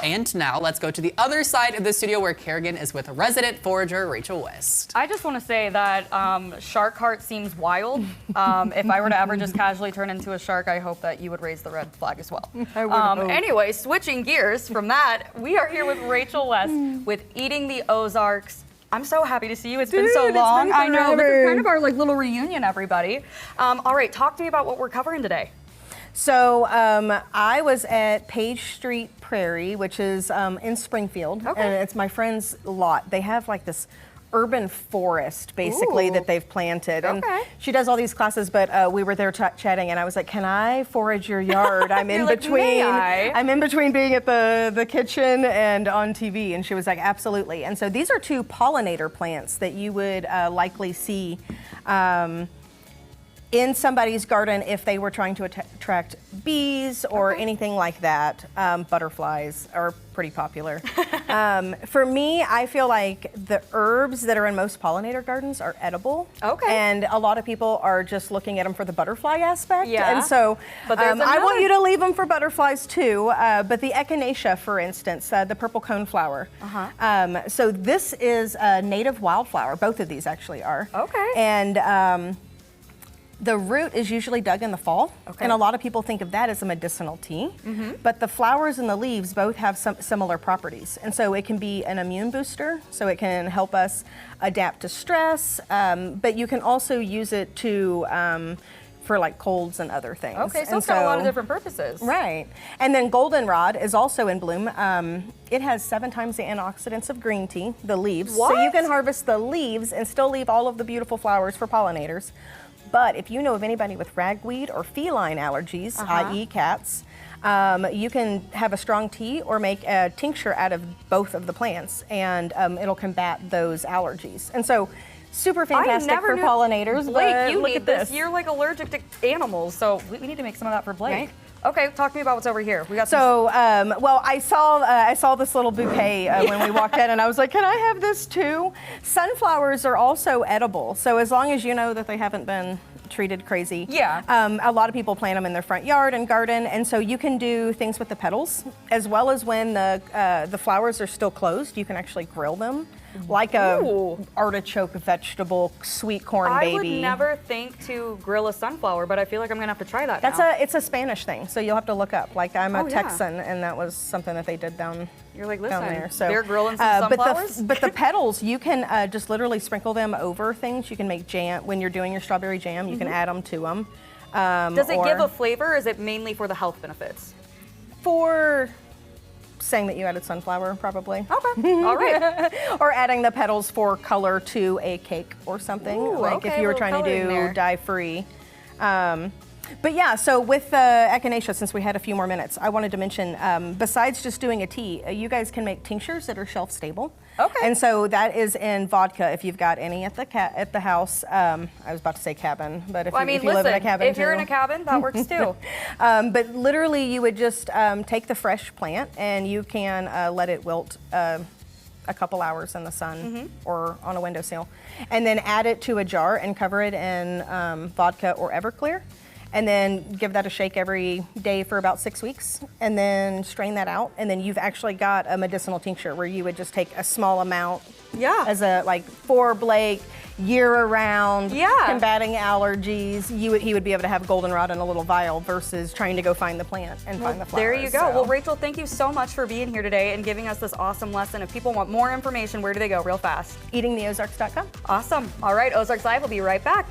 And now let's go to the other side of the studio where Kerrigan is with resident forager Rachel West. I just want to say that shark heart seems wild. If I were to ever just casually turn into a shark, I hope that you would raise the red flag as well. I would hope. Anyway, switching gears from that, we are here with Rachel West with Eating the Ozarks. I'm so happy to see you. It's been so long. I know, this is kind of our little reunion, everybody. All right, talk to me about what we're covering today. So I was at Page Street Prairie, which is in Springfield, and it's my friend's lot. They have like this urban forest, basically, that they've planted. And she does all these classes, but we were there chatting, and I was like, "Can I forage your yard? I'm in between. I'm in between being at the kitchen and on TV." And she was like, "Absolutely." And so these are two pollinator plants that you would likely see in somebody's garden if they were trying to attract bees or anything like that. Butterflies are pretty popular. For me, I feel like the herbs that are in most pollinator gardens are edible. And a lot of people are just looking at them for the butterfly aspect. And so I want you to leave them for butterflies too. But the echinacea, for instance, the purple coneflower. So this is a native wildflower. Both of these actually are. And the root is usually dug in the fall, and a lot of people think of that as a medicinal tea, but the flowers and the leaves both have some similar properties, and so it can be an immune booster, so it can help us adapt to stress, but you can also use it to for like colds and other things. So it's got a lot of different purposes. Right. And then goldenrod is also in bloom. It has 7 times the antioxidants of green tea, the leaves. So you can harvest the leaves and still leave all of the beautiful flowers for pollinators. But if you know of anybody with ragweed or feline allergies, i.e. cats, you can have a strong tea or make a tincture out of both of the plants, and it'll combat those allergies. And so, super fantastic for pollinators. Blake, you look need at this. You're like allergic to animals, so we need to make some of that for Blake. Right? Okay, talk to me about what's over here. We got well, I saw this little bouquet when we walked in, and I was like, "Can I have this too?" Sunflowers are also edible, so as long as you know that they haven't been treated crazy. A lot of people plant them in their front yard and garden, and so you can do things with the petals, as well as when the flowers are still closed. You can actually grill them. Like a artichoke vegetable, sweet corn baby. I would never think to grill a sunflower, but I feel like I'm gonna have to try that. It's a Spanish thing, so you'll have to look up. Like I'm a Texan, and that was something that they did down. You're like, listen, down there. So they're grilling some sunflowers. But the petals, you can just literally sprinkle them over things. You can make jam when you're doing your strawberry jam. You can add them to them. Does it give a flavor, or is it mainly for the health benefits? For saying that you added sunflower, probably. All right. Or adding the petals for color to a cake or something. If you were trying to do dye-free. But yeah, so with echinacea, since we had a few more minutes, I wanted to mention, besides just doing a tea, you guys can make tinctures that are shelf stable. And so that is in vodka if you've got any at the house. I was about to say cabin, but if you live in a cabin if you're in a cabin, that works too. But literally you would just take the fresh plant and you can let it wilt a couple hours in the sun or on a windowsill, and then add it to a jar and cover it in vodka or Everclear. And then give that a shake every day for about 6 weeks, and then strain that out, and then you've actually got a medicinal tincture where you would just take a small amount as a for Blake, year-round, combating allergies. He would be able to have goldenrod in a little vial versus trying to go find the plant and find the flowers. There you go. Well, Rachel, thank you so much for being here today and giving us this awesome lesson. If people want more information, where do they go real fast? EatingTheOzarks.com. Awesome. All right, Ozarks Live will be right back.